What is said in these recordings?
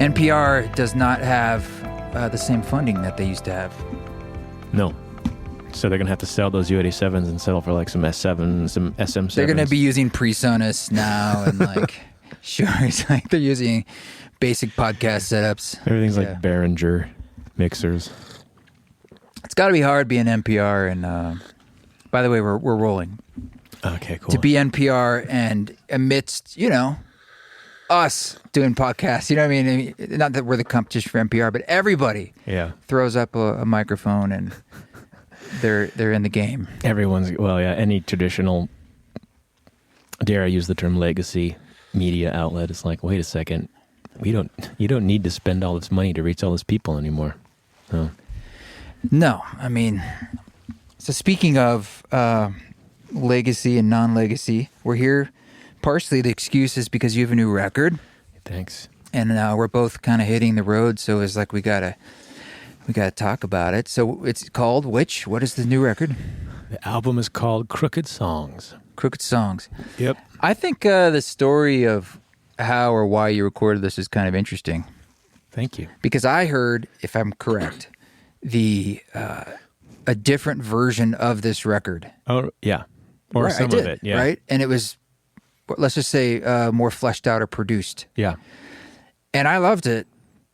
NPR does not have the same funding that they used to have. No. So they're going to have to sell those U87s and settle for like some S7, some SM7s. They're going to be using PreSonus now and like, sure, it's like they're using basic podcast setups. Everything's like Behringer mixers. It's got to be hard being NPR. And by the way, we're rolling. Okay, cool. To be NPR and amidst, us doing podcasts, you know what I mean? Not that we're the competition for NPR, but everybody throws up a microphone and they're in the game. Any traditional, dare I use the term legacy media outlet is like, wait a second, you don't need to spend all this money to reach all those people anymore. No, I mean, so speaking of legacy and non-legacy, we're here. Partially the excuse is because you have a new record. Thanks. And we're both kind of hitting the road, so it's like we gotta talk about it. So it's called which? What is the new record? The album is called Crooked Songs. Crooked Songs. Yep. I think the story of how or why you recorded this is kind of interesting. Thank you. Because I heard, if I'm correct, a different version of this record. Oh, yeah. Or right, some of it, yeah. Right? And it was, let's just say, more fleshed out or produced. Yeah. And I loved it.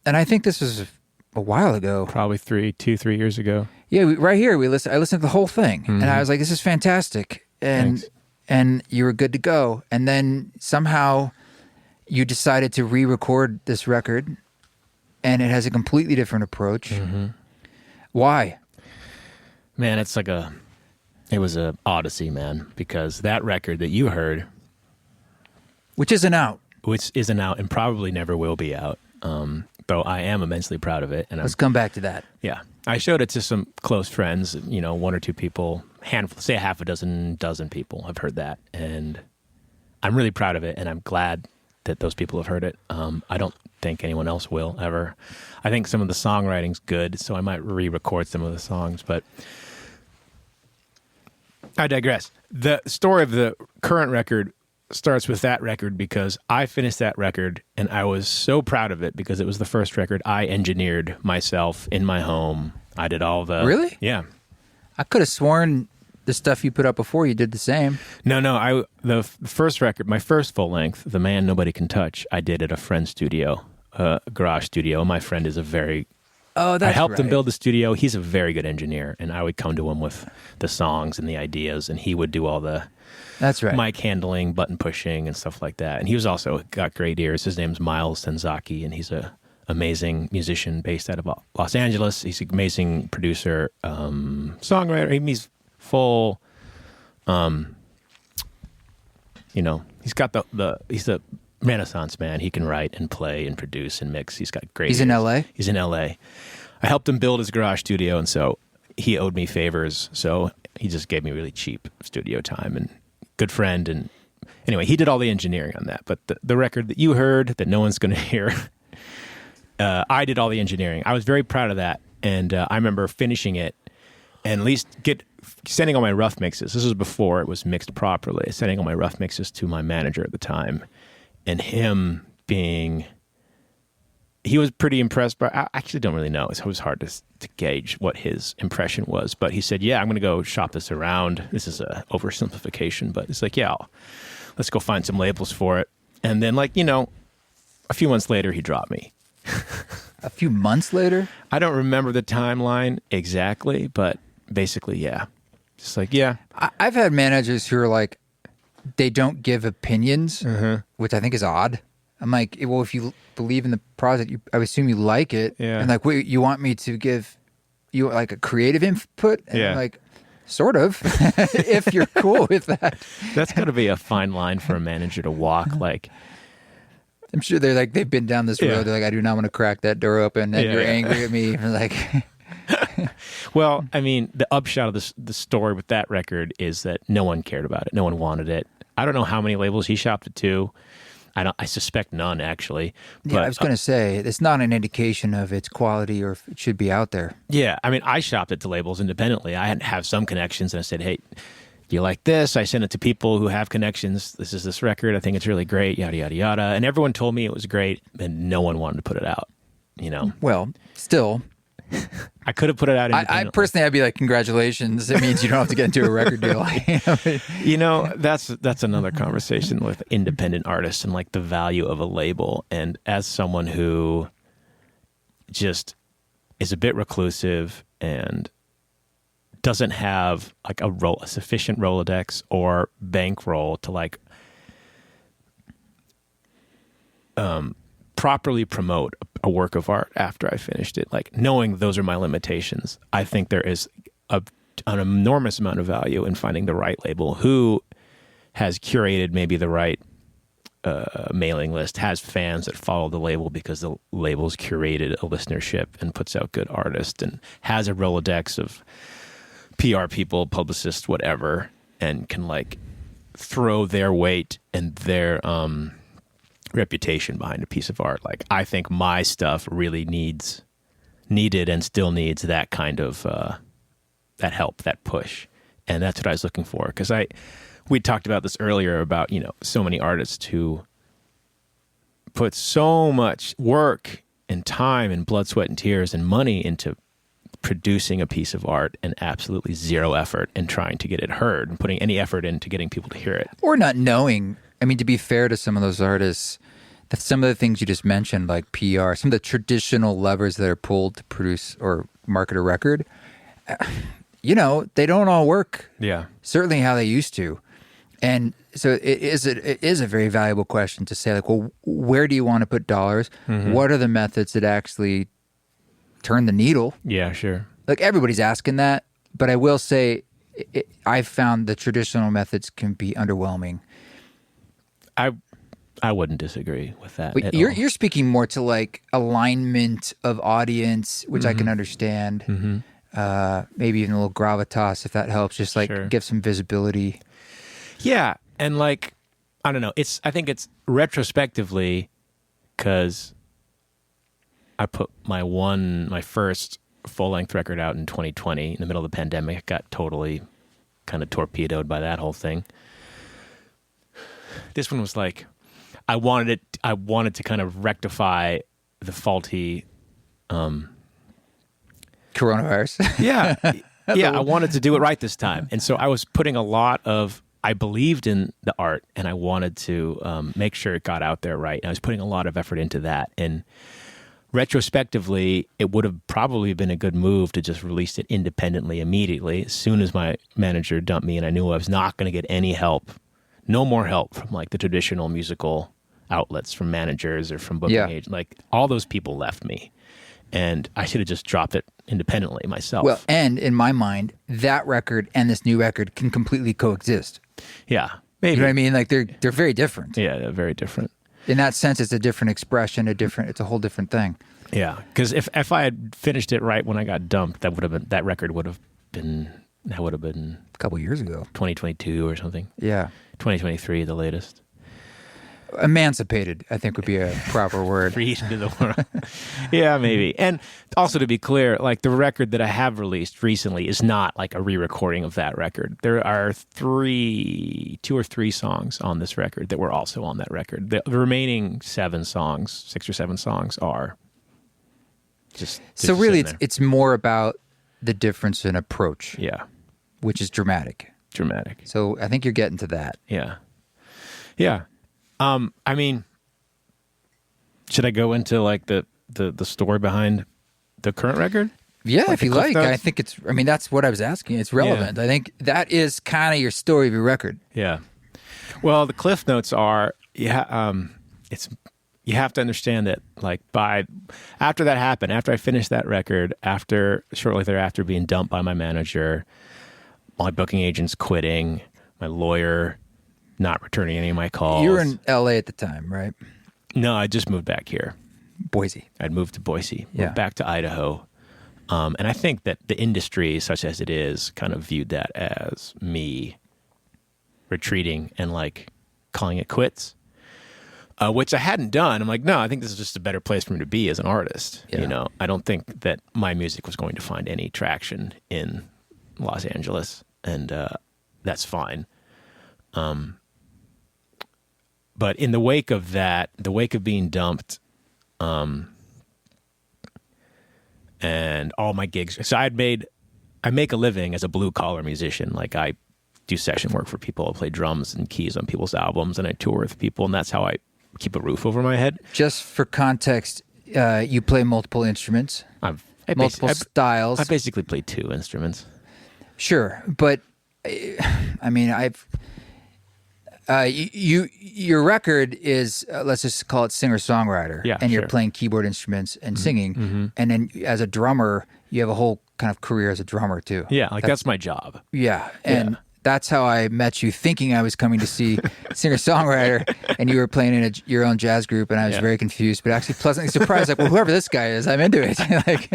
And I think this was a while ago. Probably 3 years ago. Yeah, right here, I listened to the whole thing. Mm-hmm. And I was like, this is fantastic. And you were good to go. And then somehow you decided to re-record this record. And it has a completely different approach. Mm-hmm. Why? Man, it was a odyssey, man, because that record that you heard, which isn't out and probably never will be out, though I am immensely proud of it. And let's come back to that. Yeah. I showed it to some close friends, 1 or 2 people, say a half a dozen people have heard that. And I'm really proud of it, and I'm glad that those people have heard it. I don't think anyone else will ever. I think some of the songwriting's good, so I might re-record some of the songs, but I digress. The story of the current record starts with that record because I finished that record and I was so proud of it because it was the first record I engineered myself in my home. I did all the... Really? Yeah. I could have sworn the stuff you put up before you did the same. No. The first record, my first full length, The Man Nobody Can Touch, I did at a friend's studio, a garage studio. My friend is I helped him build the studio. He's a very good engineer, and I would come to him with the songs and the ideas, and he would do all the mic handling, button pushing, and stuff like that. And he was also got great ears. His name's Miles Senzaki, and he's a amazing musician based out of Los Angeles. He's an amazing producer, songwriter. He's full, he's got he's a Renaissance man. He can write and play and produce and mix. He's got great He's ears. in LA? He's in LA. I helped him build his garage studio, and so he owed me favors. So he just gave me really cheap studio time, and good friend. And anyway, he did all the engineering on that. But the record that you heard that no one's going to hear, I did all the engineering. I was very proud of that. And I remember finishing it and at least sending all my rough mixes. This was before it was mixed properly. Sending all my rough mixes to my manager at the time. And him he was pretty impressed, but I actually don't really know. It was hard to gauge what his impression was. But he said, yeah, I'm going to go shop this around. This is a oversimplification, but it's like, yeah, let's go find some labels for it. And then a few months later, he dropped me. A few months later? I don't remember the timeline exactly, but basically, yeah. Just like, yeah. I've had managers who are like, they don't give opinions, which I think is odd. I'm like, well, if you believe in the project, I would assume you like it. Yeah. And like, wait, you want me to give you like a creative input? And I'm like, sort of, if you're cool with that. That's got to be a fine line for a manager to walk. Like, I'm sure they've been down this road. Yeah. They're like, I do not want to crack that door open, and you're angry at me. I'm like, well, I mean, the upshot of the story with that record is that no one cared about it. No one wanted it. I don't know how many labels he shopped it to. I suspect none, actually. But, yeah, I was going to say, it's not an indication of its quality or if it should be out there. Yeah, I mean, I shopped it to labels independently. I had to have some connections, and I said, hey, you like this? I sent it to people who have connections. This is this record. I think it's really great, yada, yada, yada. And everyone told me it was great, and no one wanted to put it out, you know? Well, still... I could have put it out independently. I personally, I'd be like, congratulations. It means you don't have to get into a record deal. You know, that's another conversation with independent artists and like the value of a label. And as someone who just is a bit reclusive and doesn't have like a sufficient Rolodex or bankroll to like properly promote a work of art after I finished it, like knowing those are my limitations, I think there is an enormous amount of value in finding the right label who has curated maybe the right mailing list, has fans that follow the label because the label's curated a listenership and puts out good artists, and has a Rolodex of PR people, publicists, whatever, and can like throw their weight and their reputation behind a piece of art. Like, I think my stuff really needed and still needs that kind of that help, that push, and that's what I was looking for. Because we talked about this earlier about, you know, so many artists who put so much work and time and blood, sweat, and tears and money into producing a piece of art, and absolutely zero effort in trying to get it heard and putting any effort into getting people to hear it, or not knowing. I mean, to be fair to some of those artists, that some of the things you just mentioned, like PR, some of the traditional levers that are pulled to produce or market a record, you know, they don't all work. Yeah. Certainly how they used to. And so it is a very valuable question to say, like, well, where do you want to put dollars? Mm-hmm. What are the methods that actually turn the needle? Yeah, sure. Like, everybody's asking that, but I will say I've found the traditional methods can be underwhelming. I wouldn't disagree with that. But you're speaking more to like alignment of audience, which I can understand. Mm-hmm. Maybe even a little gravitas, if that helps. Just like give some visibility. Yeah, and like, I don't know. I think it's retrospectively, because I put my first full length record out in 2020 in the middle of the pandemic. Got totally kind of torpedoed by that whole thing. This one was like, I wanted to kind of rectify the faulty coronavirus. Yeah. I wanted to do it right this time. And so I was putting I believed in the art, and I wanted to make sure it got out there right. And I was putting a lot of effort into that. And retrospectively, it would have probably been a good move to just release it independently immediately as soon as my manager dumped me and I knew I was not going to get any help. No more help from like the traditional musical outlets, from managers or from booking agents. Like, all those people left me, and I should have just dropped it independently myself. Well, and in my mind, that record and this new record can completely coexist. Yeah, maybe. You know what I mean? Like, they're very different. Yeah, they're very different. In that sense, it's a different expression, it's a whole different thing. Yeah, because if I had finished it right when I got dumped, that record would have been a couple years ago, 2022 or something. Yeah. 2023, the latest. Emancipated, I think, would be a proper word. Freed into the world. Yeah, maybe. And also, to be clear, like, the record that I have released recently is not like a re-recording of that record. There are 2 or 3 songs on this record that were also on that record. The remaining 6 or 7 songs are just so really it's more about the difference in approach. Yeah. Which is dramatic. So I think you're getting to that. Yeah. Yeah. I mean, should I go into like the story behind the current record? Yeah, like, if you like. I think that's what I was asking. It's relevant. Yeah. I think that is kind of your story of your record. Yeah. Well, the cliff notes are, you have to understand that, like, after that happened, after I finished that record, shortly thereafter being dumped by my manager, my booking agent's quitting, my lawyer not returning any of my calls. You were in LA at the time, right? No, I just moved back here. Boise. I'd moved to Boise, moved back to Idaho. And I think that the industry, such as it is, kind of viewed that as me retreating and like calling it quits, which I hadn't done. I'm like, no, I think this is just a better place for me to be as an artist. Yeah. You know, I don't think that my music was going to find any traction in Los Angeles. And that's fine. But in the wake of that, the wake of being dumped, and all my gigs, so I make a living as a blue collar musician. Like I do session work for people. I play drums and keys on people's albums, and I tour with people, and that's how I keep a roof over my head. Just for context, you play multiple instruments, multiple styles. I basically play 2 instruments. Sure, but I mean, your record is let's just call it singer-songwriter, and you're playing keyboard instruments and singing, and then as a drummer, you have a whole kind of career as a drummer too. Yeah, like that's my job. Yeah, and that's how I met you, thinking I was coming to see singer-songwriter, and you were playing in your own jazz group, and I was very confused, but actually pleasantly surprised. Like, well, whoever this guy is, I'm into it. Like,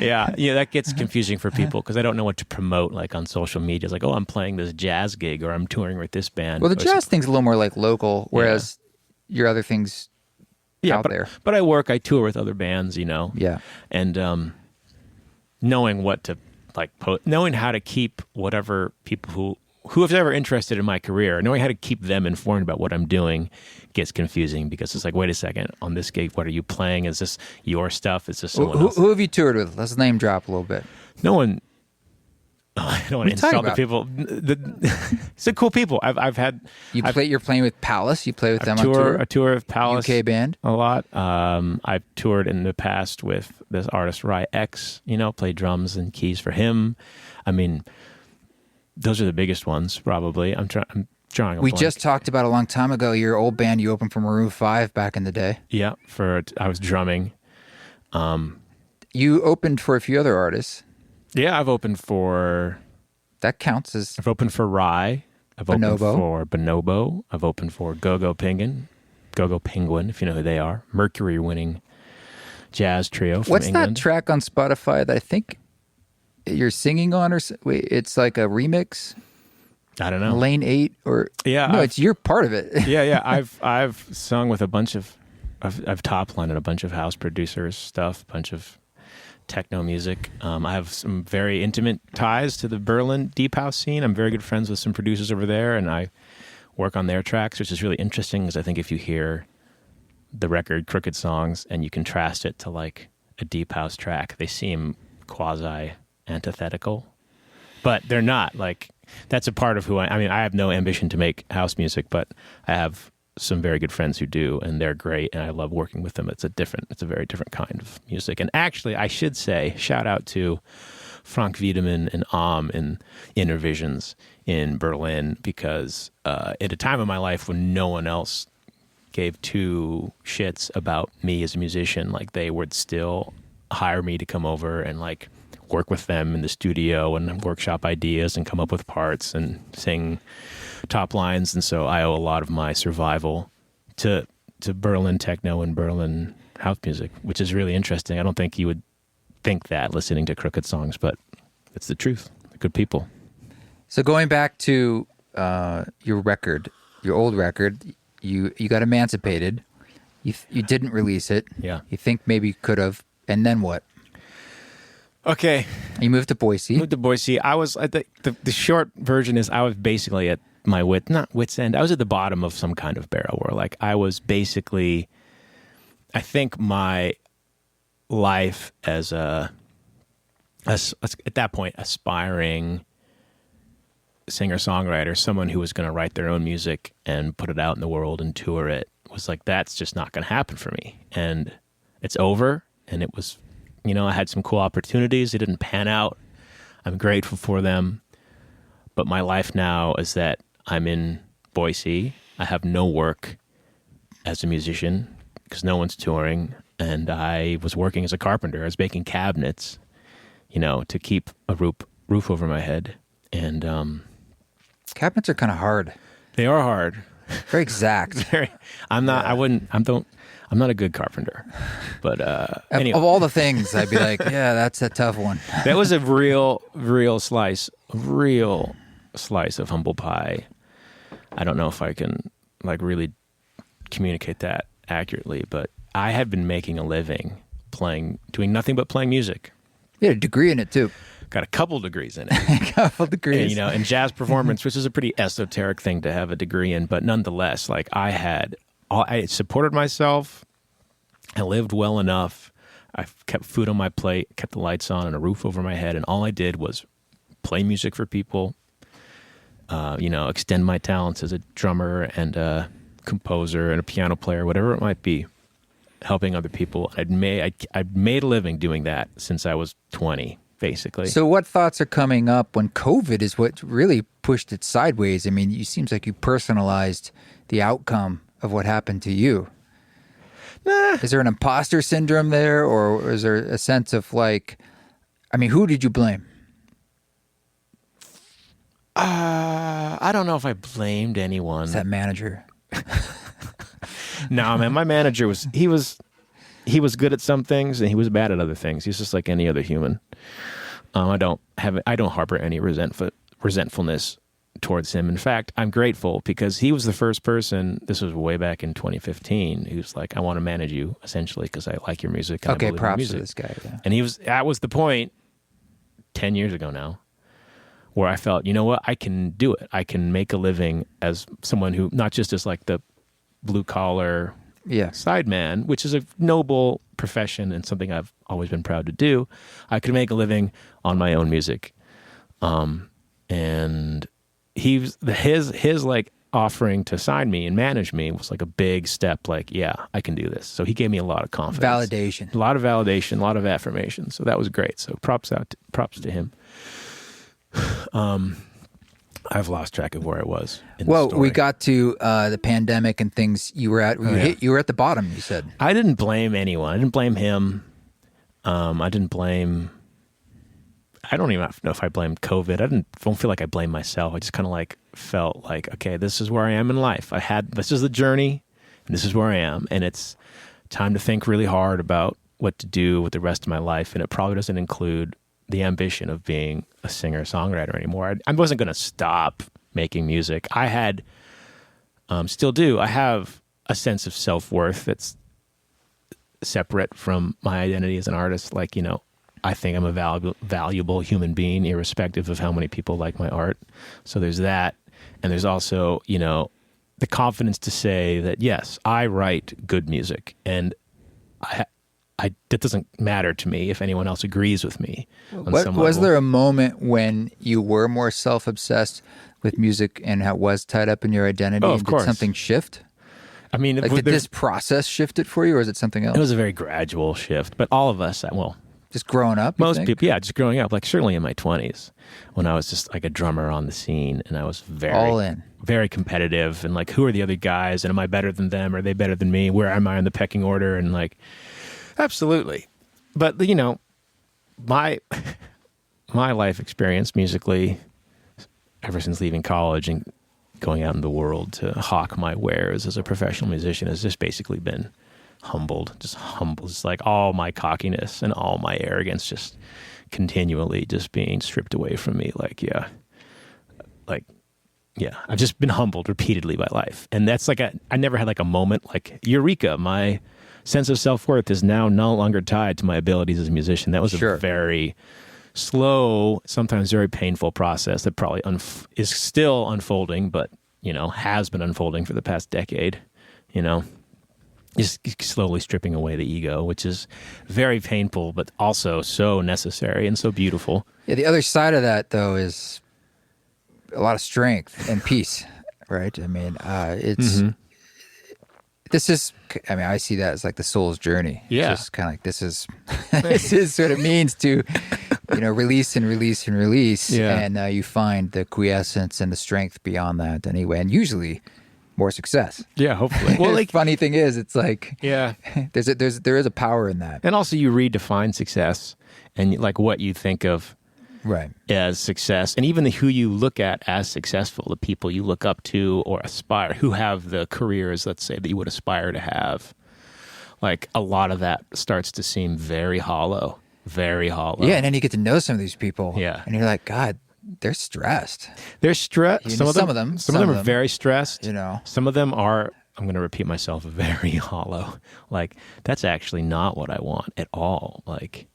yeah, that gets confusing for people because I don't know what to promote, like on social media. It's like, oh, I'm playing this jazz gig, or I'm touring with this band. Well, the jazz thing's a little more like local, whereas your other things out there. But I tour with other bands, Yeah, and knowing what to. Like knowing how to keep whatever people who is ever interested in my career, knowing how to keep them informed about what I'm doing gets confusing because it's like, wait a second, on this gig, what are you playing? Is this your stuff? Is this someone else? Who have you toured with? Let's name drop a little bit. No one. I don't want to insult the people. It's a cool people. I've had. You're playing with Palace. You play with them on tour. A tour of Palace, UK band. A lot. I've toured in the past with this artist Rai X. Played drums and keys for him. I mean, those are the biggest ones probably. I'm drawing. We just talked about a long time ago. Your old band. You opened for Maroon 5 back in the day. Yeah, I was drumming. You opened for a few other artists. Yeah, I've opened for... That counts as... I've opened for Rai. I've opened for Bonobo. I've opened for Go-Go Penguin, if you know who they are. Mercury-winning jazz trio from England. What's that track on Spotify that I think you're singing on? Wait, it's like a remix? I don't know. Lane 8 or... Yeah. No, it's your part of it. Yeah. I've sung with a bunch of... I've top-lined a bunch of house producers stuff, a bunch of... techno music. I have some very intimate ties to the Berlin deep house scene. I'm very good friends with some producers over there, and I work on their tracks, which is really interesting because I think if you hear the record Crooked Songs and you contrast it to like a deep house track, they seem quasi antithetical, but they're not. Like that's a part of who I mean, I have no ambition to make house music, but I have some very good friends who do, and they're great, and I love working with them. It's a very different kind of music. And actually, I should say, shout out to Frank Wiedemann and in Innervisions in Berlin, because at a time in my life when no one else gave 2 shits about me as a musician, like they would still hire me to come over and like work with them in the studio and workshop ideas and come up with parts and sing top lines. And so I owe a lot of my survival to Berlin techno and Berlin house music, which is really interesting. I don't think you would think that listening to Crooked Songs, but it's the truth. They're good people. So going back to your record, your old record, you got emancipated. You didn't release it. Yeah. You think maybe you could have. And then what? Okay. You moved to Boise. I was at the short version is I was basically at my wit's end. I was at the bottom of some kind of barrel where like I was basically, I think my life as at that point, aspiring singer-songwriter, someone who was going to write their own music and put it out in the world and tour it, was like, that's just not going to happen for me. And it's over. And it was, I had some cool opportunities. It didn't pan out. I'm grateful for them. But my life now is that I'm in Boise. I have no work as a musician because no one's touring. And I was working as a carpenter. I was making cabinets, to keep a roof over my head. And cabinets are kind of hard. They are hard. Very exact. I'm not a good carpenter, but anyway. Of all the things, I'd be like, yeah, that's a tough one. That was a real slice of humble pie. I don't know if I can really communicate that accurately, but I had been making a living doing nothing but playing music. You had a degree in it too. got a couple degrees in it. A couple degrees. And, you know, in jazz performance, which is a pretty esoteric thing to have a degree in, but nonetheless, like I supported myself. I lived well enough. I kept food on my plate, kept the lights on and a roof over my head, and all I did was play music for people, you know, extend my talents as a drummer and a composer and a piano player, whatever it might be, helping other people. I'd made a living doing that since I was 20, basically. So what thoughts are coming up when COVID is what really pushed it sideways? I mean, it seems like you personalized the outcome of what happened to you. Nah. Is there an imposter syndrome there, or is there a sense of like, I mean, who did you blame? I don't know if I blamed anyone. Is that manager? No, man, my manager was good at some things and he was bad at other things. He's just like any other human. I don't harbor any resentfulness towards him. In fact, I'm grateful because he was the first person, this was way back in 2015, who's like, I want to manage you, essentially, because I like your music. And okay, I believe props in music. to this guy. Yeah. And that was the point 10 years ago now, where I felt, you know what, I can do it. I can make a living as someone who, not just as like the blue collar sideman, which is a noble profession and something I've always been proud to do. I could make a living on my own music. And his like offering to sign me and manage me was like a big step. Like, yeah, I can do this. So he gave me a lot of confidence, validation, a lot of affirmation. So that was great. So props to him. I've lost track of where I was. Well, we got to the pandemic and things. You were at the bottom. You said. I didn't blame anyone. I didn't blame him. I don't even know if I blamed COVID. Don't feel like I blamed myself. I just kind of like felt like, okay, this is where I am in life. This is the journey, and this is where I am, and it's time to think really hard about what to do with the rest of my life. And it probably doesn't include the ambition of being a singer-songwriter anymore. I wasn't going to stop making music. I had, still do. I have a sense of self-worth that's separate from my identity as an artist. Like, you know, I think I'm a valuable human being, irrespective of how many people like my art. So there's that. And there's also, you know, the confidence to say that, yes, I write good music. And that doesn't matter to me if anyone else agrees with me. Was there a moment when you were more self-obsessed with music and how it was tied up in your identity? Oh, of course. Did something shift? I mean, like, did this process shift it for you, or is it something else? It was a very gradual shift, but all of us, just growing up? Most people, yeah, just growing up. Like certainly in my 20s, when I was just like a drummer on the scene, and I was all in, very competitive, and like, who are the other guys, and am I better than them? Are they better than me? Where am I in the pecking order? And like, absolutely. But you know, my life experience musically, ever since leaving college and going out in the world to hawk my wares as a professional musician, has just basically been humbled. Just like all my cockiness and all my arrogance just continually just being stripped away from me. I've just been humbled repeatedly by life. And that's like I never had like a moment like eureka. My sense of self-worth is now no longer tied to my abilities as a musician. That was a very slow, sometimes very painful process that probably is still unfolding, but, you know, has been unfolding for the past decade, you know, just slowly stripping away the ego, which is very painful, but also so necessary and so beautiful. Yeah, the other side of that, though, is a lot of strength and peace, right? I mean, I see that as like the soul's journey. Yeah. It's just kind of like, this is what it means to, you know, release and release and release. Yeah. And you find the quiescence and the strength beyond that anyway. And usually more success. Yeah, hopefully. Well, like, funny thing is, it's like, yeah, there is a power in that. And also you redefine success and like what you think of as success, and even who you look at as successful, the people you look up to or aspire, who have the careers, let's say, that you would aspire to have. Like a lot of that starts to seem very hollow. Yeah, and then you get to know some of these people. Yeah. And you're like, God, they're stressed. They're stressed. You know, some of them are very stressed. You know. Some of them are, I'm going to repeat myself, very hollow. Like, that's actually not what I want at all. Like,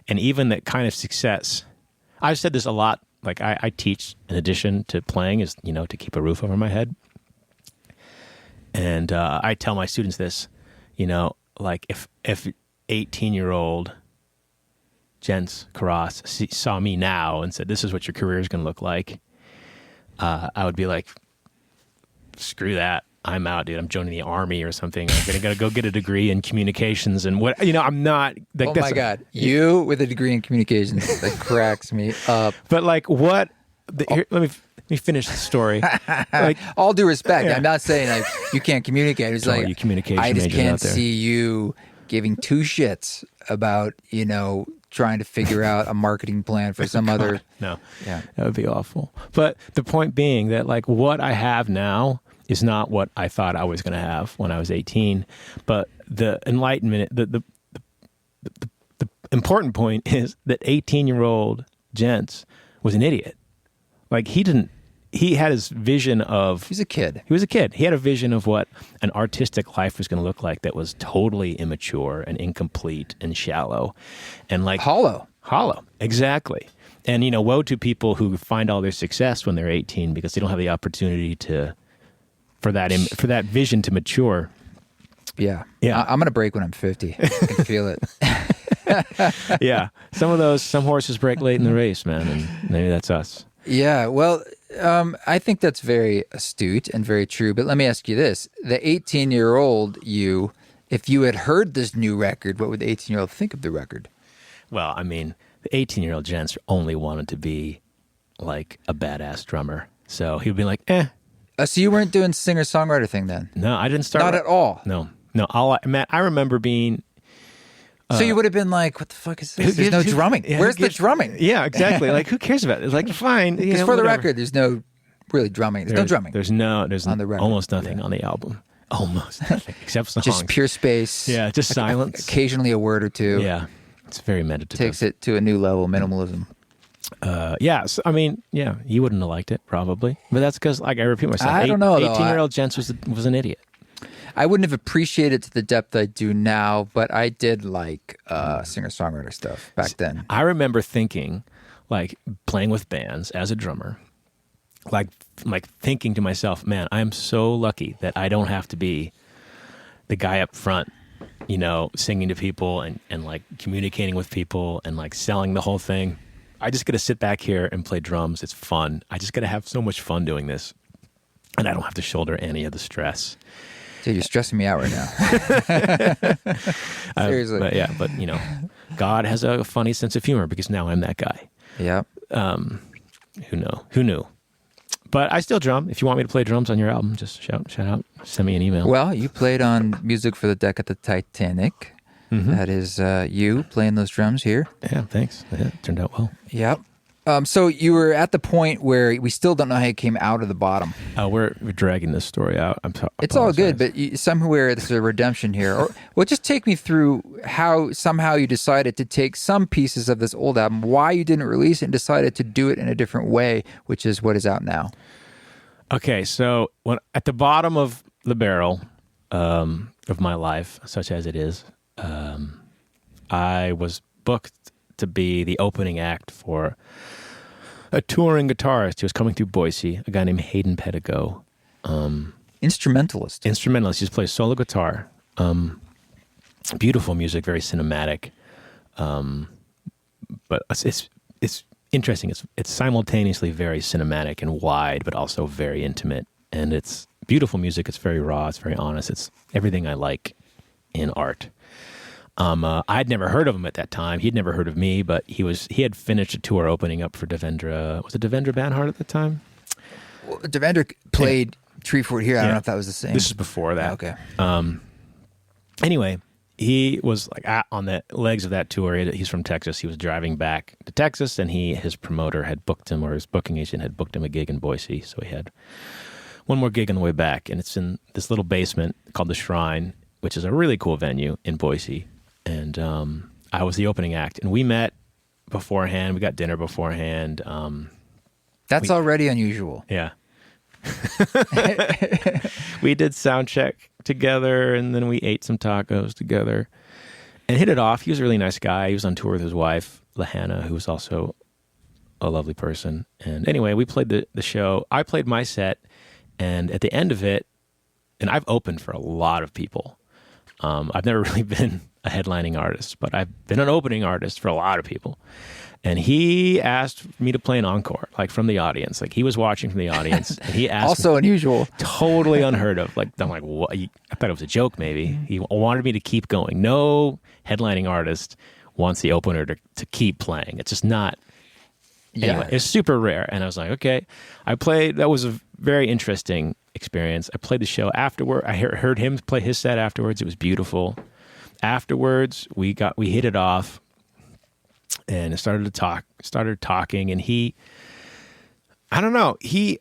and even that kind of success, I've said this a lot. Like I teach in addition to playing is, to keep a roof over my head. And I tell my students this, like if 18-year-old gents Kuross saw me now and said, this is what your career is going to look like, I would be like, screw that. I'm out, dude. I'm joining the army or something. I'm going to go get a degree in communications and what, I'm not. Like, oh my God. You with a degree in communications, that cracks me up. But like what, here, let me finish the story. Like, all due respect. Yeah. I'm not saying like you can't communicate. It's like, you communication I just majors can't out there. see you giving two shits about, trying to figure out a marketing plan for some other. No, yeah, that would be awful. But the point being that like what I have now is not what I thought I was going to have when I was 18. But the enlightenment, the important point is that 18-year-old Gents was an idiot. Like he had his vision of... He's a kid. He was a kid. He had a vision of what an artistic life was going to look like that was totally immature and incomplete and shallow. And like... Hollow, exactly. And, woe to people who find all their success when they're 18 because they don't have the opportunity for that vision to mature. Yeah. Yeah. I'm going to break when I'm 50. I can feel it. Yeah. Some horses break late in the race, man, and maybe that's us. Yeah, well, I think that's very astute and very true. But let me ask you this. The 18-year-old you, if you had heard this new record, what would the 18-year-old think of the record? Well, I mean, the 18-year-old Gents only wanted to be like a badass drummer. So he would be like, eh. So you weren't doing singer-songwriter thing then? No, I didn't start. Not at all? No. Matt, I remember being... So you would have been like, what the fuck is this? There's no drumming. Yeah, Where's the drumming? Yeah, exactly. Like, who cares about it? It's like, fine. Because for the record, there's no really drumming. There's no drumming. There's on the record. Almost nothing on the album. Almost nothing. Except songs. Just pure space. Yeah, just silence. Occasionally a word or two. Yeah. It's very meditative. Takes it to a new level, minimalism. Yeah, so, I mean, yeah, you wouldn't have liked it, probably. But that's because, like I repeat myself, I don't know, 18-year-old Gents was an idiot. I wouldn't have appreciated it to the depth I do now, but I did like singer-songwriter stuff back then. I remember thinking, like, playing with bands as a drummer, like thinking to myself, man, I'm so lucky that I don't have to be the guy up front, singing to people and like communicating with people and like selling the whole thing. I just got to sit back here and play drums. It's fun. I just got to have so much fun doing this. And I don't have to shoulder any of the stress. Dude, you're stressing me out right now. Seriously. But God has a funny sense of humor because now I'm that guy. Yeah. Who knew? But I still drum. If you want me to play drums on your album, just shout out, send me an email. Well, you played on music for the deck at the Titanic. Mm-hmm. That is you playing those drums here. Yeah, thanks. Yeah, it turned out well. Yep. So you were at the point where we still don't know how you came out of the bottom. We're dragging this story out. It's all good, but somewhere there's a redemption here. Well, just take me through how somehow you decided to take some pieces of this old album, why you didn't release it, and decided to do it in a different way, which is what is out now. Okay, so at the bottom of the barrel of my life, such as it is, I was booked to be the opening act for a touring guitarist who was coming through Boise, a guy named Hayden Pedigo. Instrumentalist. He just plays solo guitar. Beautiful music, very cinematic. But it's interesting. It's simultaneously very cinematic and wide, but also very intimate. And it's beautiful music. It's very raw. It's very honest. It's everything I like in art. I'd never heard of him at that time. He'd never heard of me, but he had finished a tour opening up for Devendra. Was it Devendra Banhart at the time? Well, Devendra played Treefort here. I don't know if that was the same. This is before that. Okay. Anyway, he was like on the legs of that tour. He's from Texas. He was driving back to Texas, and his promoter had booked him, or his booking agent had booked him a gig in Boise. So he had one more gig on the way back, and it's in this little basement called the Shrine, which is a really cool venue in Boise. And I was the opening act, and we met beforehand. We got dinner beforehand. That's already unusual. Yeah. We did sound check together, and then we ate some tacos together and hit it off. He was a really nice guy. He was on tour with his wife, Lahana, who was also a lovely person. And anyway, we played the show. I played my set, and at the end of it, and I've opened for a lot of people. I've never really been a headlining artist, but I've been an opening artist for a lot of people. And he asked me to play an encore, like from the audience. Like he was watching from the audience, and he asked also unusual, totally unheard of. Like I'm like, what? I thought it was a joke. Maybe he wanted me to keep going. No headlining artist wants the opener to keep playing. It's just not. Anyway, it's super rare. And I was like, okay. I played. That was a very interesting experience. I played the show afterward. I heard him play his set afterwards. It was beautiful. Afterwards, we hit it off. And started talking, and I don't know, he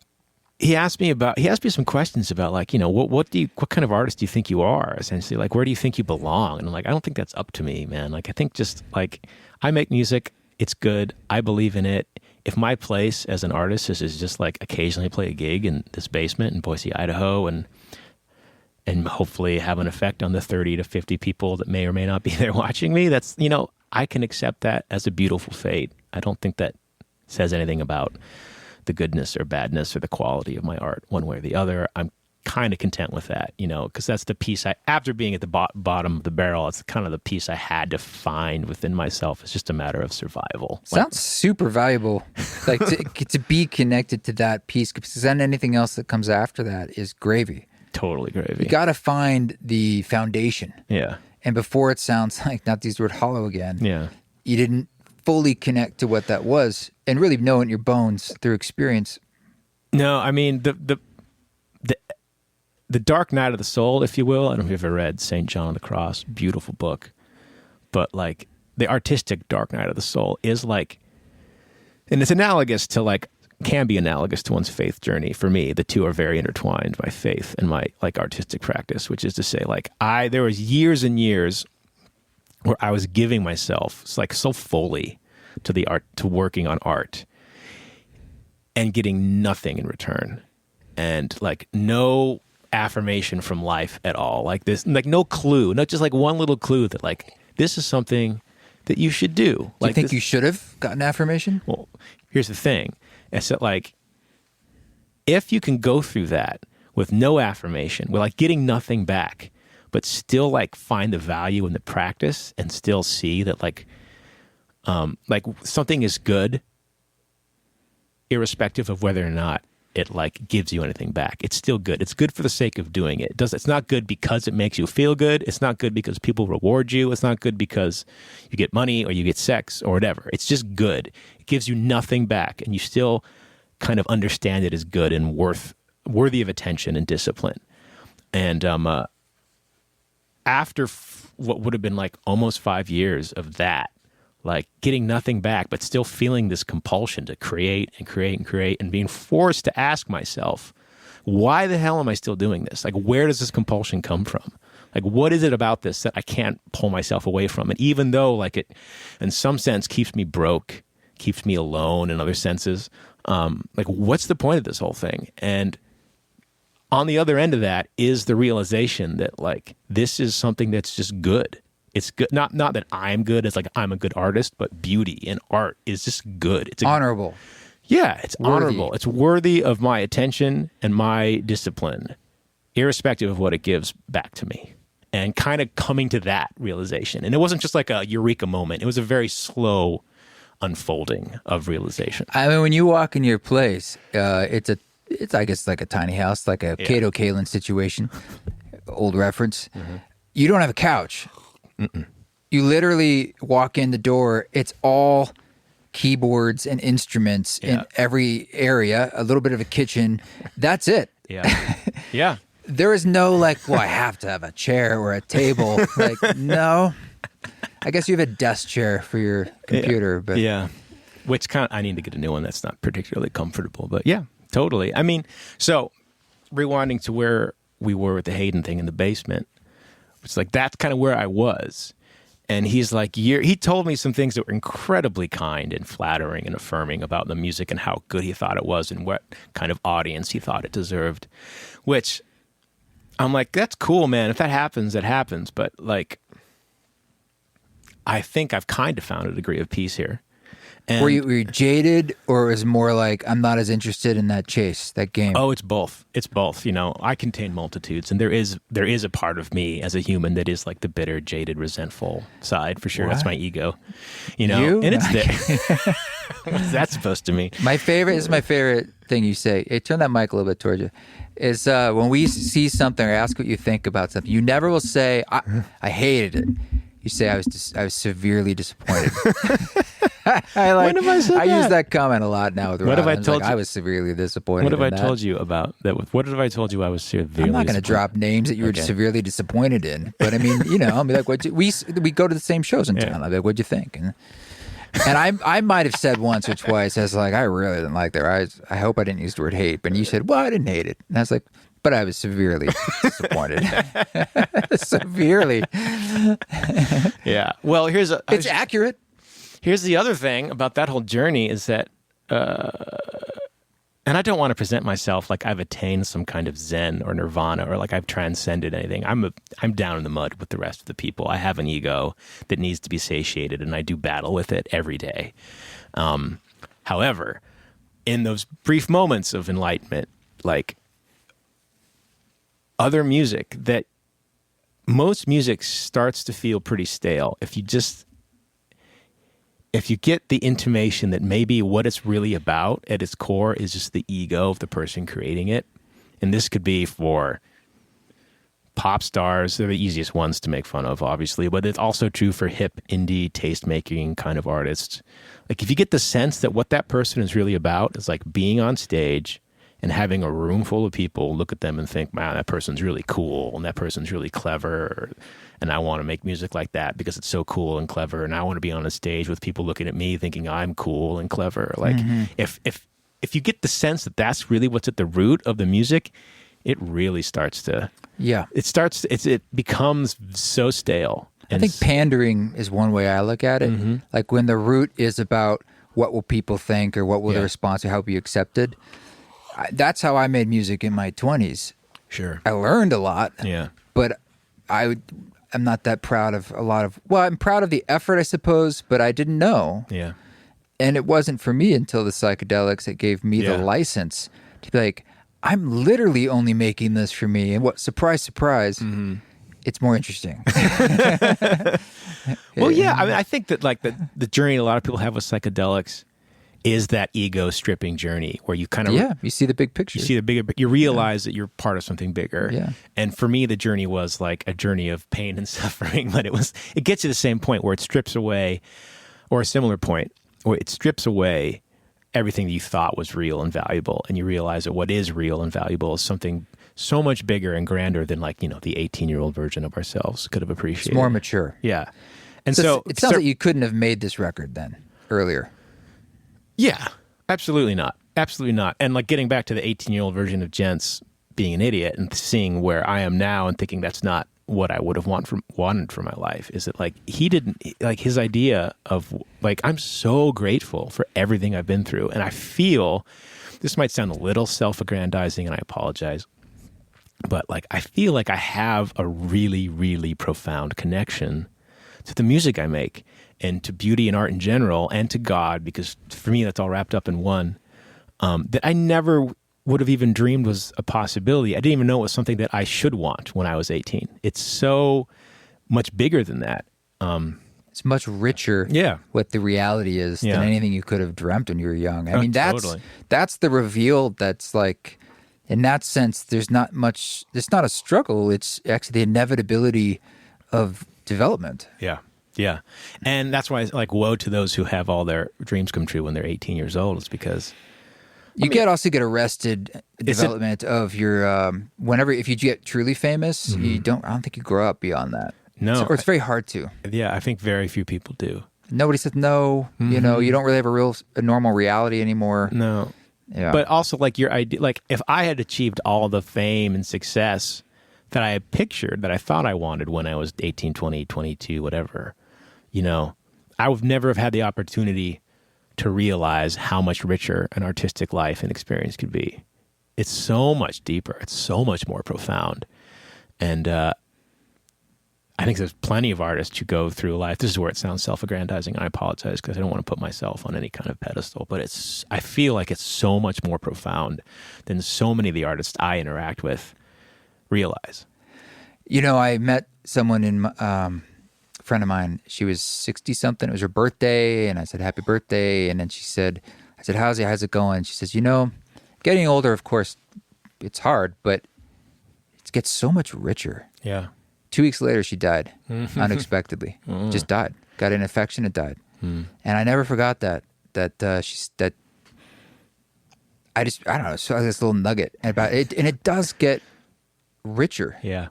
asked me some questions about, like, you know, what kind of artist do you think you are, essentially, like, where do you think you belong? And I'm like, I don't think that's up to me, man. Like, I think just, like, I make music, it's good, I believe in it. If my place as an artist is just, like, occasionally play a gig in this basement in Boise, Idaho, and hopefully have an effect on the 30 to 50 people that may or may not be there watching me, that's, you know, I can accept that as a beautiful fate. I don't think that says anything about the goodness or badness or the quality of my art one way or the other. I'm kind of content with that, you know, because that's the piece after being at the bottom of the barrel, it's kind of the piece I had to find within myself. It's just a matter of survival. Sounds super valuable, like to be connected to that piece, because then anything else that comes after that is gravy. Totally gravy. You got to find the foundation. Yeah. And before it sounds like, not to use the word hollow again, you didn't fully connect to what that was and really know it in your bones through experience. No, I mean, the dark night of the soul, if you will. I don't know if you've ever read St. John of the Cross, beautiful book. But like the artistic dark night of the soul is like, and it's analogous to like, can be analogous to one's faith journey. For me, the two are very intertwined, my faith and my like artistic practice, which is to say, like, there was years and years where I was giving myself like so fully to the art, to working on art, and getting nothing in return, and like no affirmation from life at all. Like this, like no clue, not just like one little clue that like, this is something that you should do. Do like, you think you should have gotten affirmation? Well, here's the thing. It's that, like, if you can go through that with no affirmation, with like getting nothing back, but still like find the value in the practice and still see that like something is good, irrespective of whether or not it like gives you anything back. It's still good. It's good for the sake of doing it. It's not good because it makes you feel good. It's not good because people reward you. It's not good because you get money or you get sex or whatever. It's just good. It gives you nothing back, and you still kind of understand it as good and worthy of attention and discipline. And after what would have been like almost 5 years of that, like getting nothing back, but still feeling this compulsion to create and create and create, and being forced to ask myself, why the hell am I still doing this? Like, where does this compulsion come from? Like, what is it about this that I can't pull myself away from? And even though like it, in some sense, keeps me broke, keeps me alone in other senses, like, what's the point of this whole thing? And on the other end of that is the realization that like, this is something that's just good. It's good. Not that I'm good. It's like I'm a good artist, but beauty and art is just good. It's honorable. Yeah, it's worthy. Honorable. It's worthy of my attention and my discipline, irrespective of what it gives back to me. And kind of coming to that realization. And it wasn't just like a eureka moment. It was a very slow unfolding of realization. I mean, when you walk in your place, it's I guess like a tiny house, like a Kato Kalin situation, old reference. Mm-hmm. You don't have a couch. Mm-mm. You literally walk in the door. It's all keyboards and instruments in every area, a little bit of a kitchen. That's it. Yeah. Yeah. There is no like, well, I have to have a chair or a table. Like, no. I guess you have a desk chair for your computer, but which I need to get a new one that's not particularly comfortable, but yeah, totally. I mean, so rewinding to where we were with the Hayden thing in the basement, it's like that's kind of where I was. And he's like, he told me some things that were incredibly kind and flattering and affirming about the music and how good he thought it was and what kind of audience he thought it deserved, which I'm like, that's cool, man. If that happens, it happens. But like, I think I've kind of found a degree of peace here. And were you jaded, or was it more like, I'm not as interested in that chase, that game? Oh, it's both. It's both. You know, I contain multitudes, and there is a part of me as a human that is like the bitter, jaded, resentful side for sure. What? That's my ego. You know, and it's there. What's that supposed to mean? My favorite thing you say. Hey, turn that mic a little bit towards you. Is when we see something or ask what you think about something, you never will say, I hated it. You say, I was severely disappointed. When have I said that? I use that comment a lot now with Rob. What have I told you? I was severely disappointed. What have I told you about that? What have I told you I was severely I'm not going to drop names that you were severely disappointed in. But I mean, you know, I'll be like, we go to the same shows in town. I'll be like, what'd you think? And I might have said once or twice, I was like, I really didn't like their eyes. I hope I didn't use the word hate. But you said, well, I didn't hate it. And I was like, but I was severely disappointed. Severely. Yeah. Well, it's accurate. Here's the other thing about that whole journey is that, and I don't want to present myself like I've attained some kind of Zen or Nirvana or like I've transcended anything. I'm down in the mud with the rest of the people. I have an ego that needs to be satiated, and I do battle with it every day. However, in those brief moments of enlightenment, like other music, that most music starts to feel pretty stale if you get the intimation that maybe what it's really about at its core is just the ego of the person creating it. And this could be for pop stars. They're the easiest ones to make fun of, obviously, but it's also true for hip, indie, taste-making kind of artists. Like if you get the sense that what that person is really about is like being on stage and having a room full of people look at them and think, man, that person's really cool and that person's really clever, and I want to make music like that because it's so cool and clever, and I want to be on a stage with people looking at me thinking I'm cool and clever. Like if you get the sense that that's really what's at the root of the music, it really starts to it becomes so stale. I think pandering is one way I look at it. Mm-hmm. Like when the root is about what will people think or what will the response or how be accepted. That's how I made music in my 20s. Sure. I learned a lot. Yeah. But I'm not that proud of a lot of... Well, I'm proud of the effort, I suppose, but I didn't know. Yeah. And it wasn't for me until the psychedelics that gave me the license to be like, I'm literally only making this for me. And what, surprise, surprise, it's more interesting. Well, yeah. I mean, I think that like the journey a lot of people have with psychedelics is that ego stripping journey where you kind of you see the big picture. You see the bigger, you realize that you're part of something bigger. Yeah. And for me, the journey was like a journey of pain and suffering, but it gets to the same point where it strips away, or a similar point where it strips away everything that you thought was real and valuable, and you realize that what is real and valuable is something so much bigger and grander than like, you know, the 18-year-old version of ourselves could have appreciated. It's more mature. Yeah. And so it sounds like you couldn't have made this record then earlier. Yeah, absolutely not. Absolutely not. And like getting back to the 18-year-old version of Gents being an idiot and seeing where I am now and thinking that's not what I would have wanted for my life, is that like he didn't, like his idea of like, I'm so grateful for everything I've been through. And I feel, this might sound a little self-aggrandizing and I apologize, but like I feel like I have a really, really profound connection to the music I make, and to beauty and art in general, and to God, because for me that's all wrapped up in one, that I never would have even dreamed was a possibility. I didn't even know it was something that I should want when I was 18. It's so much bigger than that. It's much richer what the reality is than anything you could have dreamt when you were young. I mean, that's the reveal that's like, in that sense, there's not much, it's not a struggle. It's actually the inevitability of development. Yeah. Yeah. And that's why, like, woe to those who have all their dreams come true when they're 18 years old. It's because you also get arrested development of your if you get truly famous, I don't think you grow up beyond that. No. Or it's very hard to. Yeah, I think very few people do. Nobody says no. You know, you don't really have a normal reality anymore. No. Yeah. But also, like, your idea, like, if I had achieved all the fame and success that I had pictured, that I thought I wanted when I was 18, 20, 22, whatever, you know, I would never have had the opportunity to realize how much richer an artistic life and experience could be. It's so much deeper. It's so much more profound. And I think there's plenty of artists who go through life. This is where it sounds self-aggrandizing. I apologize because I don't want to put myself on any kind of pedestal, but I feel like it's so much more profound than so many of the artists I interact with realize. You know, I met someone a friend of mine. She was 60-something. It was her birthday, and I said, happy birthday. And then I said, how's it going? She says, you know, getting older, of course, it's hard, but it gets so much richer. Yeah. 2 weeks later, she died unexpectedly. Just died. Got an infection and died. And I never forgot that. I don't know. So this little nugget about it, and it does get richer. Yeah.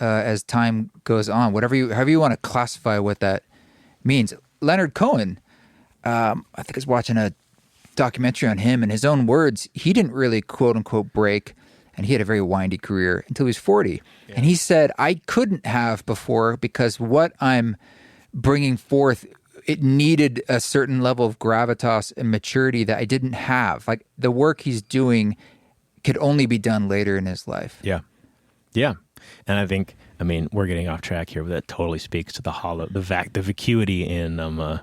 As time goes on, however you want to classify what that means. Leonard Cohen, I think I was watching a documentary on him. In his own words, he didn't really quote unquote break. And he had a very windy career until he was 40. Yeah. And he said, I couldn't have before because what I'm bringing forth, it needed a certain level of gravitas and maturity that I didn't have. Like the work he's doing could only be done later in his life. Yeah. Yeah. And I think, we're getting off track here, but that totally speaks to the vacuity in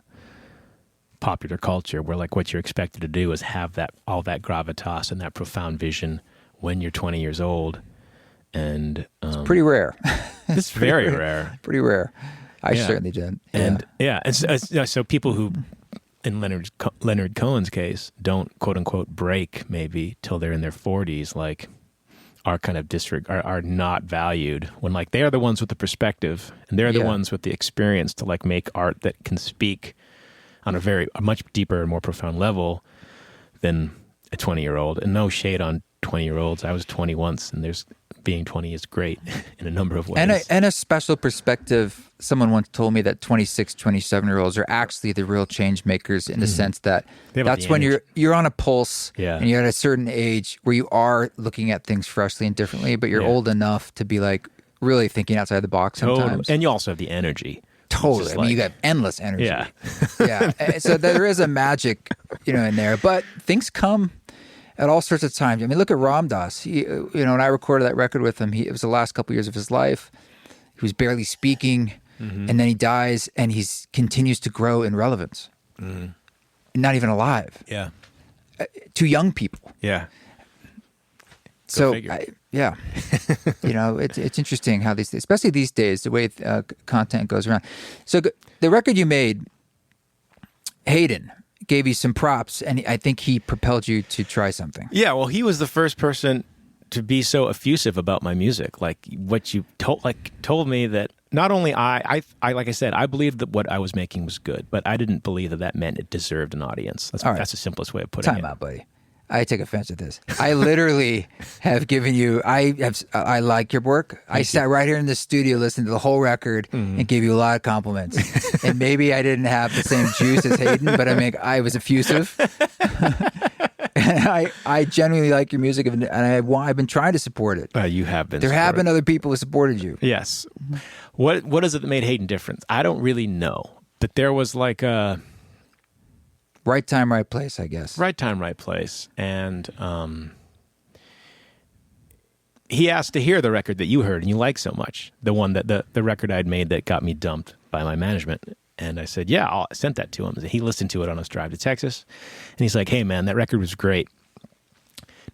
popular culture where like what you're expected to do is have all that gravitas and that profound vision when you're 20 years old. And it's pretty rare. It's very rare. Pretty rare. I certainly did. Yeah. And so people who, in Leonard Cohen's case, don't quote unquote break maybe till they're in their 40s, like are kind of are not valued when like they are the ones with the perspective and they're the ones with the experience to like make art that can speak on a much deeper and more profound level than a 20-year-old. And no shade on 20-year-olds. I was 20 once, and being 20 is great in a number of ways. And a special perspective. Someone once told me that 26, 27-year-olds are actually the real change makers in the sense that that's when you're on a pulse and you're at a certain age where you are looking at things freshly and differently, but you're old enough to be like really thinking outside the box sometimes. And you also have the energy. Totally. You got endless energy. Yeah. Yeah. So there is a magic, in there, but things come at all sorts of times. Look at Ram Dass. When I recorded that record with him, it was the last couple years of his life. He was barely speaking, and then he dies, and he continues to grow in relevance. Not even alive. Yeah. To young people. Yeah. So, it's interesting how especially these days, the way content goes around. So the record you made, Hayden, gave you some props, and I think he propelled you to try something. Yeah, well, he was the first person to be so effusive about my music. Like what you told me that not only I like I said, I believed that what I was making was good, but I didn't believe that meant it deserved an audience. That's the simplest way of putting it. Time out, buddy. I take offense at this. I literally have given you. I like your work. I sat right here in the studio, listened to the whole record, and gave you a lot of compliments. And maybe I didn't have the same juice as Hayden, but I was effusive. And I genuinely like your music, and I've been trying to support it. You have been. There have been other people who supported you. Yes. What is it that made Hayden different? I don't really know, but there was like a. Right time, right place, I guess. Right time, right place. And he asked to hear the record that you heard and you liked so much, the one that the record I'd made that got me dumped by my management. And I said, I sent that to him. He listened to it on his drive to Texas. And he's like, hey, man, that record was great.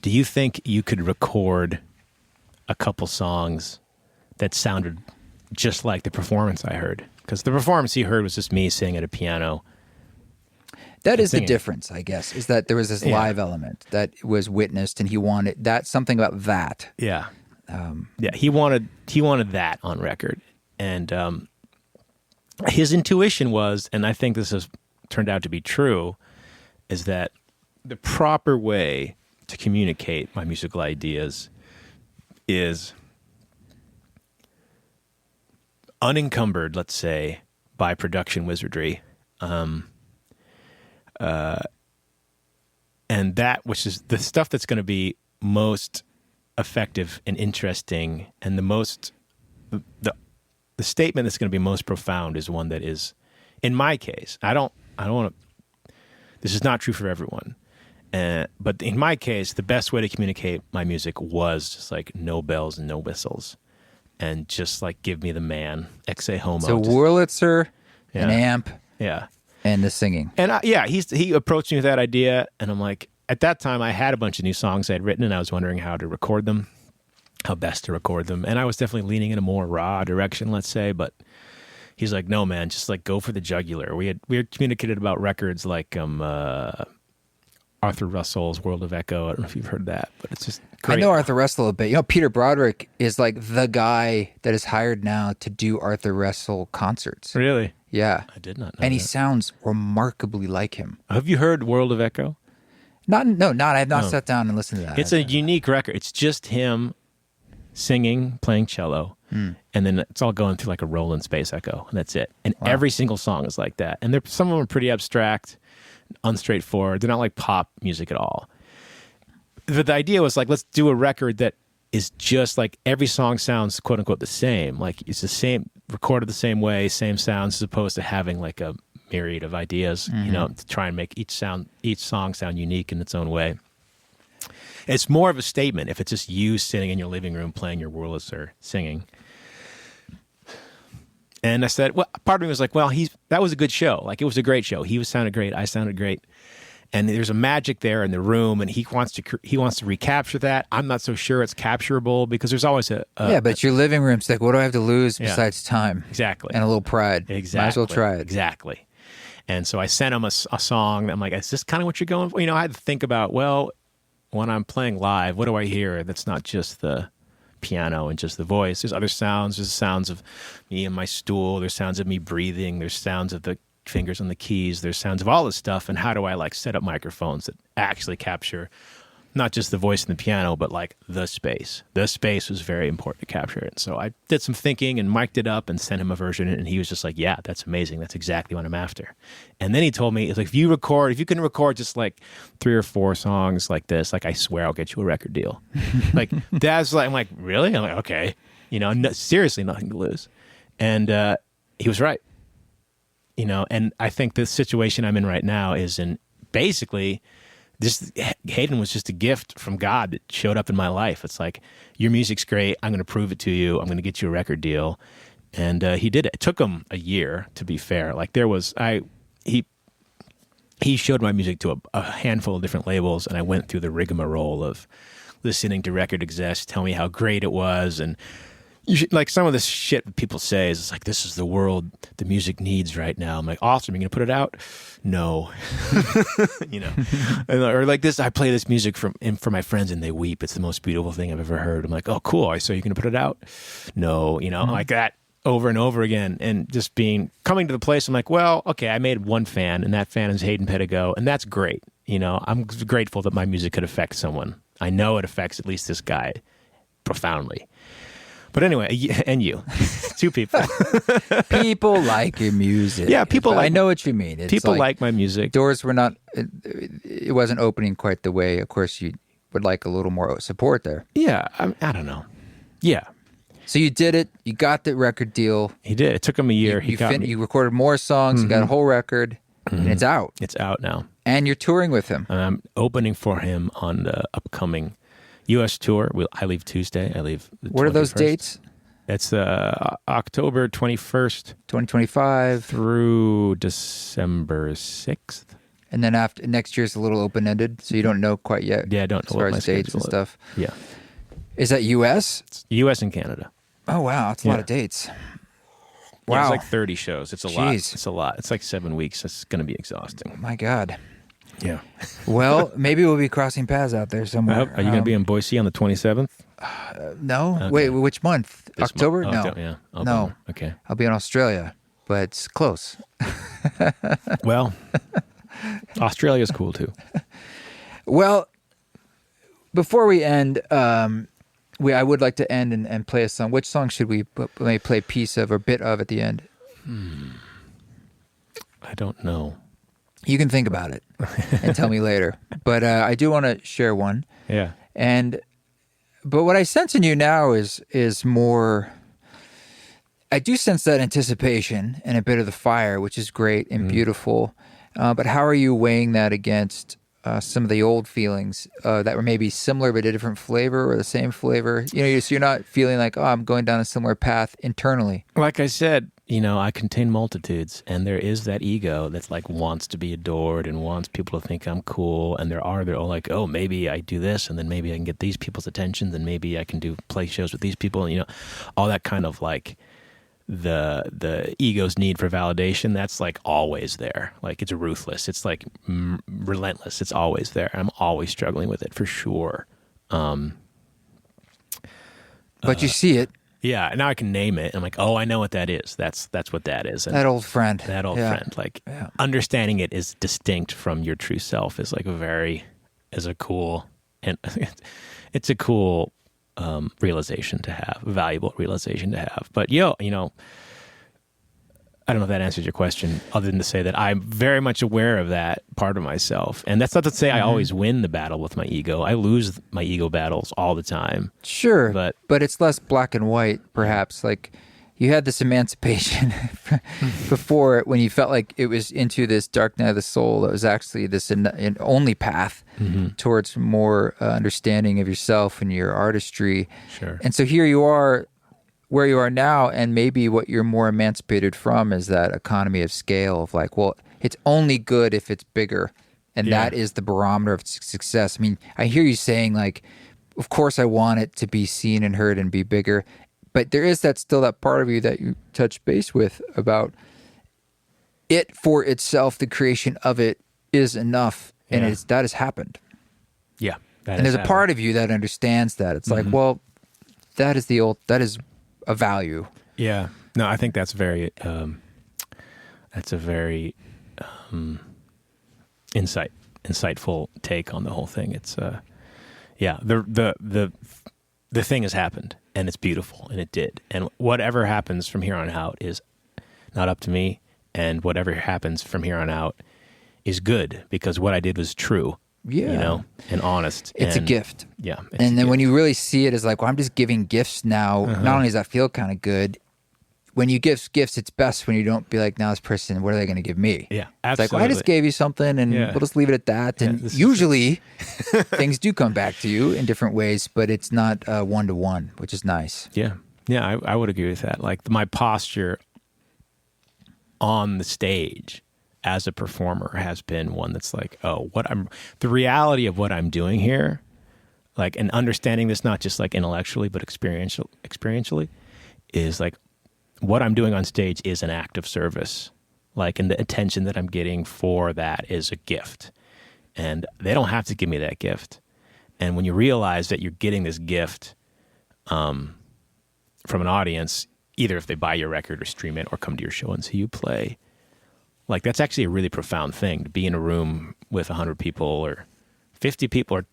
Do you think you could record a couple songs that sounded just like the performance I heard? Because the performance he heard was just me sitting at a piano. That is the difference, I guess, is that there was this live element that was witnessed, and he wanted something about that. Yeah, he wanted that on record, and his intuition was, and I think this has turned out to be true, is that the proper way to communicate my musical ideas is unencumbered, let's say, by production wizardry. And that, which is the stuff that's going to be most effective and interesting, and the statement that's going to be most profound is one that is, in my case, I don't want to. This is not true for everyone, but in my case, the best way to communicate my music was just like no bells and no whistles, and just like give me the man, exe homo. So Wurlitzer, an amp, and the singing. And he approached me with that idea, and I'm like, at that time I had a bunch of new songs I had written, and I was wondering how to record them, how best to record them, and I was definitely leaning in a more raw direction, let's say, but he's like, no, man, just like go for the jugular. We had communicated about records like Arthur Russell's World of Echo. I don't know if you've heard that, but it's just great. I know Arthur Russell a bit. You know, Peter Broderick is like the guy that is hired now to do Arthur Russell concerts. Really? Yeah. I did not know And that. he sounds remarkably like him. Have you heard World of Echo? I have not sat down and listened to that. It's a unique record. It's just him singing, playing cello, and then it's all going through like a Roland space echo, and that's it. And every single song is like that. And some of them are pretty abstract, unstraightforward. They're not like pop music at all. But the idea was like, let's do a record that is just like every song sounds quote unquote the same. Like it's the same, recorded the same way, same sounds, as opposed to having like a myriad of ideas, you know, to try and make each song sound unique in its own way. It's more of a statement if it's just you sitting in your living room playing your Wurlitzer singing. And I said, well, part of me was like, well, that was a good show. Like, it was a great show. He sounded great. I sounded great. And there's a magic there in the room, and he wants to recapture that. I'm not so sure it's capturable because there's always but it's your living room. It's like, what do I have to lose besides time? Exactly. And a little pride. Exactly. Might as well try it. Exactly. And so I sent him a song that I'm like, is this kind of what you're going for? You know, I had to think about, well, when I'm playing live, what do I hear that's not just the piano and just the voice? There's other sounds. There's sounds of me and my stool. There's sounds of me breathing. There's sounds of the fingers on the keys. There's sounds of all this stuff. And how do I like set up microphones that actually capture not just the voice and the piano, but like the space? The space was very important to capture it. So I did some thinking and mic'd it up and sent him a version, and he was just like, yeah, that's amazing. That's exactly what I'm after. And then he told me, it's like, if you can record just like 3 or 4 songs like this, like, I swear I'll get you a record deal. Like, that's like, I'm like, really? I'm like, okay. You know, seriously, nothing to lose. And he was right. You know, and I think the situation I'm in right now is basically Hayden was just a gift from God that showed up in my life. It's like, your music's great. I'm going to prove it to you. I'm going to get you a record deal. And he did it. It took him a year, to be fair. Like, he showed my music to a handful of different labels, and I went through the rigmarole of listening to record execs tell me how great it was. And like, some of this shit that people say is, it's like, this is the world the music needs right now. I'm like, awesome, you're going to put it out? No. You know, or like this, I play this music for my friends and they weep. It's the most beautiful thing I've ever heard. I'm like, oh, cool. So you're going to put it out? No. You know, like that over and over again. And just coming to the place, I'm like, well, okay, I made one fan, and that fan is Hayden Pedigo, and that's great. You know, I'm grateful that my music could affect someone. I know it affects at least this guy profoundly. But anyway, and you, 2 people. People like your music. Yeah, I know what you mean. It's people like my music. Doors were not. It wasn't opening quite the way. Of course, you would like a little more support there. Yeah, I don't know. Yeah. So you did it. You got the record deal. He did. It took him a year. You recorded more songs. You got a whole record, and it's out. It's out now. And you're touring with him. And I'm opening for him on the upcoming U.S. tour. I leave Tuesday. I leave the 21st. What are those dates? It's October 21st. 2025. Through December 6th. And then after next year's a little open-ended, so you don't know quite yet. Yeah, I don't know as far as dates and stuff. Yeah. Is that U.S.? It's U.S. and Canada. Oh, wow. That's a lot of dates. Wow. Yeah, it's like 30 shows. It's a lot. Jeez. It's a lot. It's like 7 weeks. It's going to be exhausting. My God. Yeah. Well, maybe we'll be crossing paths out there somewhere. Are you going to be in Boise on the 27th? No. Okay. Wait, which month? This October? month? No. Yeah. No. Okay. I'll be in Australia, but it's close. Well, Australia's cool too. Well, before we end, I would like to end and play a song. Which song should we maybe play a piece of or bit of at the end? I don't know. You can think about it and tell me later. But I do want to share one. Yeah. But what I sense in you now is more. I do sense that anticipation and a bit of the fire, which is great and beautiful. But how are you weighing that against some of the old feelings that were maybe similar but a different flavor or the same flavor? So you're not feeling like, oh, I'm going down a similar path internally. Like I said, I contain multitudes, and there is that ego that's like wants to be adored and wants people to think I'm cool. And they're all like, oh, maybe I do this, and then maybe I can get these people's attention, and maybe I can play shows with these people, and all that kind of like the ego's need for validation. That's like always there. Like it's ruthless. It's like relentless. It's always there. I'm always struggling with it for sure. But you see it. Yeah, now I can name it. I'm like, oh, I know what that is. That's what that is. And that old friend. That old friend. Like understanding it is distinct from your true self is like it's a cool realization to have, a valuable realization to have. But I don't know if that answers your question, other than to say that I'm very much aware of that part of myself. And that's not to say I always win the battle with my ego. I lose my ego battles all the time. Sure, but it's less black and white, perhaps. Like you had this emancipation before when you felt like it was into this dark night of the soul that was actually this only path towards more understanding of yourself and your artistry. Sure. And so here you are, where you are now, and maybe what you're more emancipated from is that economy of scale of like, well, it's only good if it's bigger, and that is the barometer of success. I mean, I hear you saying like, of course I want it to be seen and heard and be bigger, but there is still that part of you that you touch base with about it for itself, the creation of it is enough, and that has happened. Yeah. And there's a part of you that understands that. It's like, well, that is a value. Yeah. No, I think that's a very insightful take on the whole thing. It's the thing has happened, and it's beautiful, and it did. And whatever happens from here on out is not up to me, and whatever happens from here on out is good because what I did was true. Yeah. And honest. It's a gift. Yeah. And then when you really see it as like, well, I'm just giving gifts now, not only does that feel kind of good, when you give gifts, it's best when you don't be like, now this person, what are they going to give me? Yeah, absolutely. It's like, well, I just gave you something and we'll just leave it at that. And usually things do come back to you in different ways, but it's not one-to-one, which is nice. Yeah. Yeah, I would agree with that. Like my posture on the stage as a performer has been one that's like, the reality of what I'm doing here, like, and understanding this not just like intellectually, but experientially, is like what I'm doing on stage is an act of service. Like, and the attention that I'm getting for that is a gift. And they don't have to give me that gift. And when you realize that you're getting this gift from an audience, either if they buy your record or stream it or come to your show and see you play, like, that's actually a really profound thing, to be in a room with 100 people or 50 people or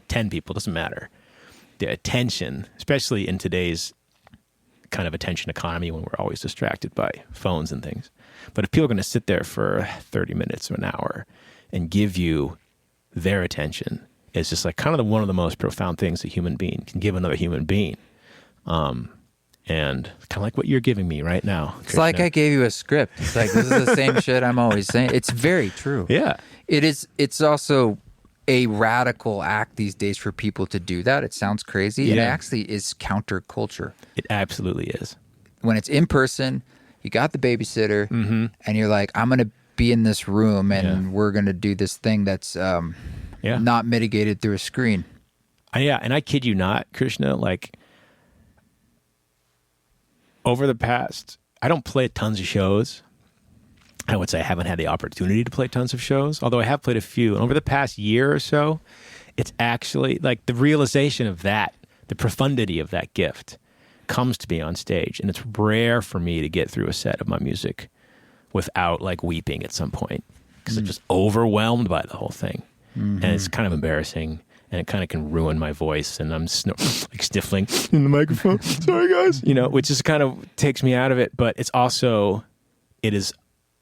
10 people, doesn't matter. The attention, especially in today's kind of attention economy when we're always distracted by phones and things. But if people are going to sit there for 30 minutes or an hour and give you their attention, it's just like kind of one of the most profound things a human being can give another human being. And kind of like what you're giving me right now, Krishna. It's like I gave you a script. It's like, this is the same shit I'm always saying. It's very true. Yeah. It is. It's also a radical act these days for people to do that. It sounds crazy. And it actually is counterculture. It absolutely is. When it's in person, you got the babysitter, and you're like, I'm going to be in this room, and we're going to do this thing that's not mitigated through a screen. And I kid you not, Krishna, like, over the past, I don't play tons of shows. I would say I haven't had the opportunity to play tons of shows, although I have played a few. And over the past year or so, it's actually like the realization of that, the profundity of that gift comes to me on stage. And it's rare for me to get through a set of my music without like weeping at some point because I'm just overwhelmed by the whole thing. And it's kind of embarrassing. And it kind of can ruin my voice, and I'm like sniffling in the microphone. Sorry, guys. Which just kind of takes me out of it. But it's also, it is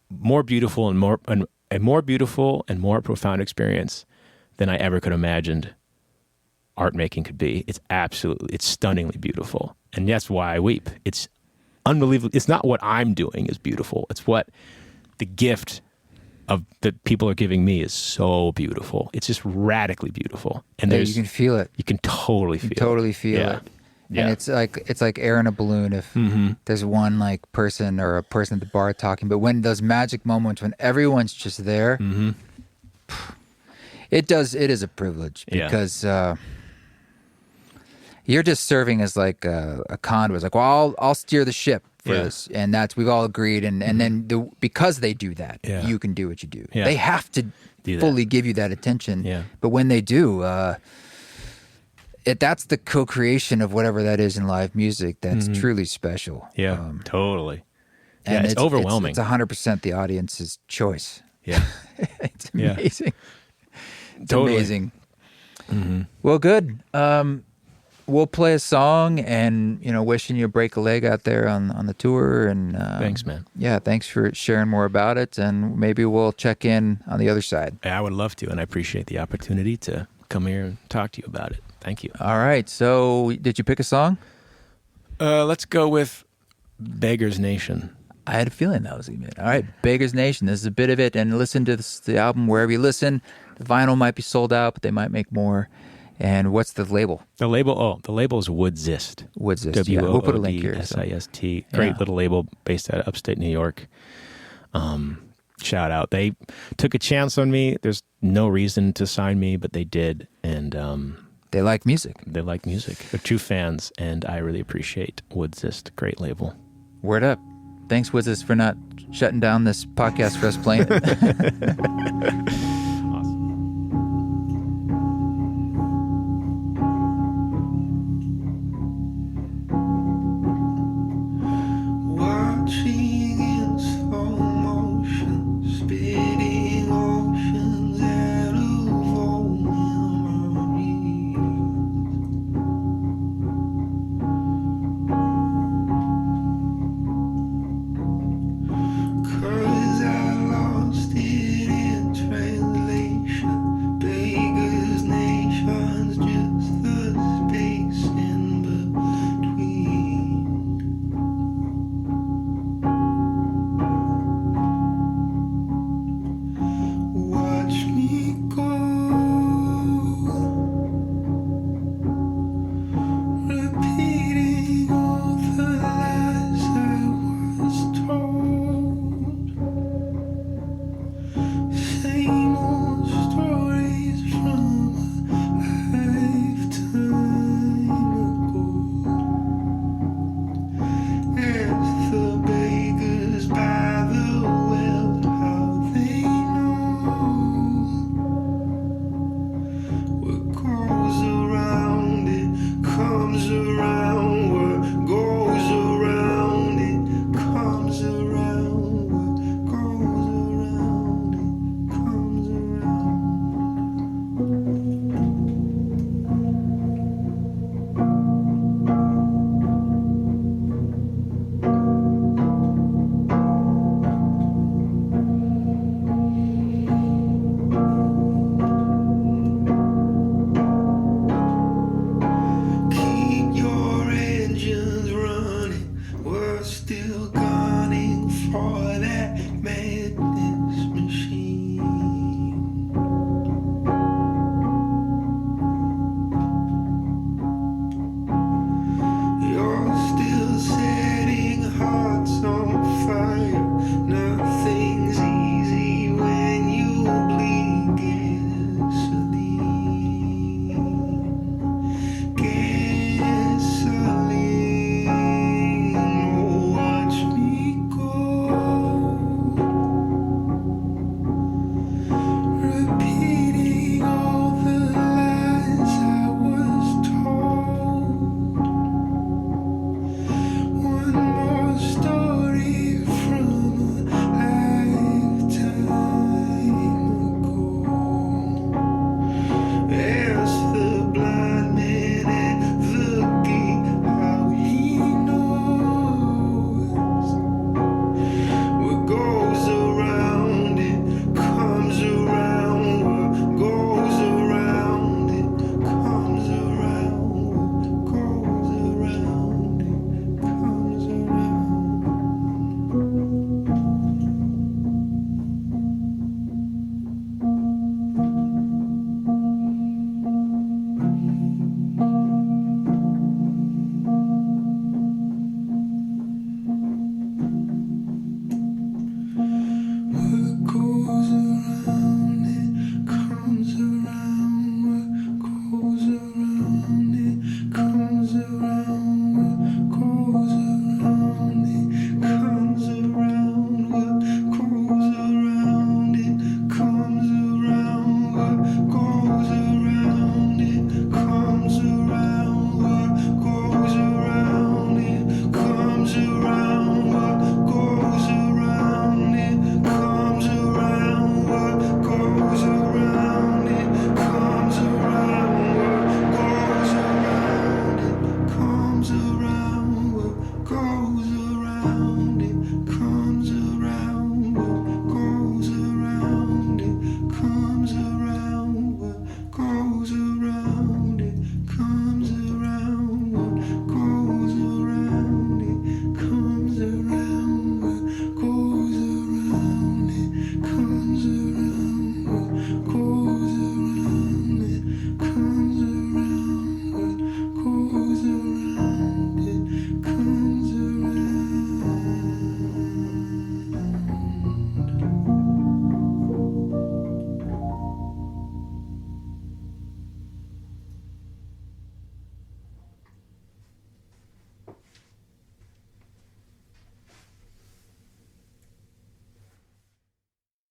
more beautiful and a more beautiful and more profound experience than I ever could have imagined art making could be. It's stunningly beautiful, and that's why I weep. It's unbelievable. It's not what I'm doing is beautiful. It's what the gift that people are giving me is so beautiful. It's just radically beautiful, and you can feel it. You can totally feel it. And it's like air in a balloon if there's one like person or a person at the bar talking. But when those magic moments when everyone's just there, it is a privilege because you're just serving as like a conduit. It's like, well, I'll steer the ship for this, and we've all agreed. And then because they do that, you can do what you do. They have to fully give you that attention. Yeah. But when they do, that's the co-creation of whatever that is in live music. That's truly special. Yeah, totally. And it's overwhelming. It's 100% the audience's choice. Yeah, it's amazing. It's totally amazing. Well, good. We'll play a song, and wishing you a break a leg out there on the tour. And thanks, man. Yeah, thanks for sharing more about it, and maybe we'll check in on the other side. I would love to, and I appreciate the opportunity to come here and talk to you about it. Thank you. All right. So, did you pick a song? Let's go with Beggar's Nation. I had a feeling that was going to be it. All right, Beggar's Nation. This is a bit of it, and listen to the album wherever you listen. The vinyl might be sold out, but they might make more. And what's the label? The label is Woodsist. Woodsist, yeah. We'll put a link here. Woodsist. Great little label based out of upstate New York. Shout out. They took a chance on me. There's no reason to sign me, but they did. And they like music. They're true fans, and I really appreciate Woodsist. Great label. Word up. Thanks, Woodsist, for not shutting down this podcast for us playing it.